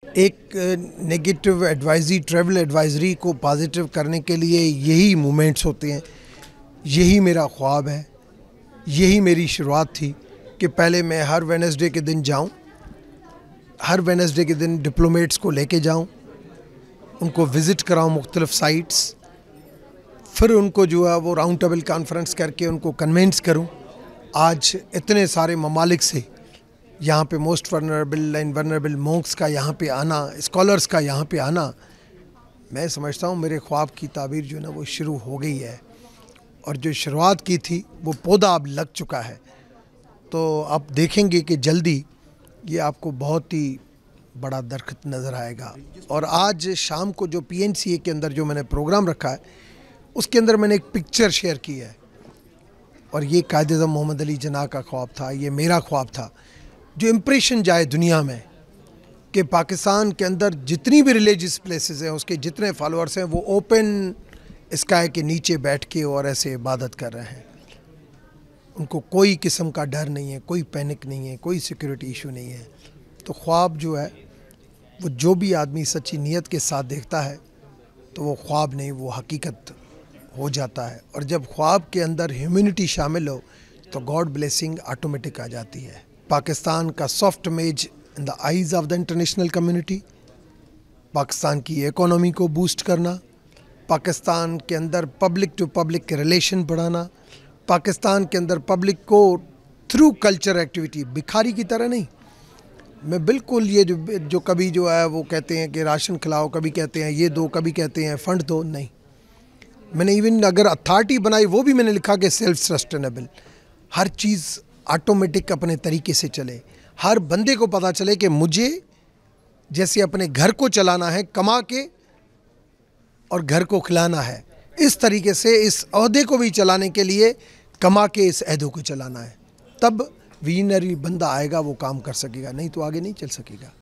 एक negative advisory, travel advisory को positive करने के लिए यही मोमेंट्स होते हैं। यही मेरा ख्वाब है, यही मेरी शुरुआत थी कि पहले मैं हर वेडनेसडे के दिन जाऊं, हर वेडनेसडे के दिन डिप्लोमेट्स को लेके जाऊं, उनको विज़िट कराऊं मुख्तलिफ साइट्स, फिर उनको जो है वो राउंड टेबल कॉन्फ्रेंस करके उनको कन्विंस करूं। आज इतने सारे ममालिक से यहाँ पे most vulnerable and vulnerable monks का यहाँ पे आना, स्कॉलर्स का यहाँ पे आना, मैं समझता हूँ मेरे ख्वाब की ताबीर जो है ना वो शुरू हो गई है। और जो शुरुआत की थी वो पौधा अब लग चुका है। तो आप देखेंगे कि जल्दी ये आपको बहुत ही बड़ा दरख्त नज़र आएगा। और आज शाम को जो PNCA के अंदर जो मैंने प्रोग्राम रखा है उसके अंदर मैंने एक पिक्चर शेयर की है। और ये कायद-ए-आज़म मोहम्मद अली जिन्ना का ख्वाब था, ये मेरा ख्वाब था। जो इम्प्रेशन जाए दुनिया में कि पाकिस्तान के अंदर जितनी भी रिलीजियस प्लेसेस हैं, उसके जितने फॉलोअर्स हैं, वो ओपन स्काई के नीचे बैठ के और ऐसे इबादत कर रहे हैं। उनको कोई किस्म का डर नहीं है, कोई पैनिक नहीं है, कोई सिक्योरिटी इशू नहीं है। तो ख्वाब जो है वो जो भी आदमी सच्ची नीयत के साथ देखता है तो वो ख्वाब नहीं, वो हकीकत हो जाता है। और जब ख्वाब के अंदर ह्यूमैनिटी शामिल हो तो गॉड ब्लेसिंग ऑटोमेटिक आ जाती है। पाकिस्तान का soft image in the eyes of the international community, Pakistan की इकोनॉमी को बूस्ट करना, पाकिस्तान के अंदर पब्लिक टू पब्लिक के रिलेशन बढ़ाना, पाकिस्तान के अंदर पब्लिक को थ्रू कल्चर एक्टिविटी, भिखारी की तरह नहीं। मैं बिल्कुल ये जो कभी जो है वो कहते हैं कि राशन खिलाओ, कभी कहते हैं ये दो, कभी कहते हैं फंड दो, नहीं। मैंने इवन अगर अथॉरिटी बनाई वो भी मैंने लिखा कि सेल्फ सस्टेनेबल, हर चीज़ ऑटोमेटिक अपने तरीके से चले। हर बंदे को पता चले कि मुझे जैसे अपने घर को चलाना है कमा के और घर को खिलाना है, इस तरीके से इस ओहदे को भी चलाने के लिए कमा के इस अहदे को चलाना है। तब विजनरी बंदा आएगा, वो काम कर सकेगा, नहीं तो आगे नहीं चल सकेगा।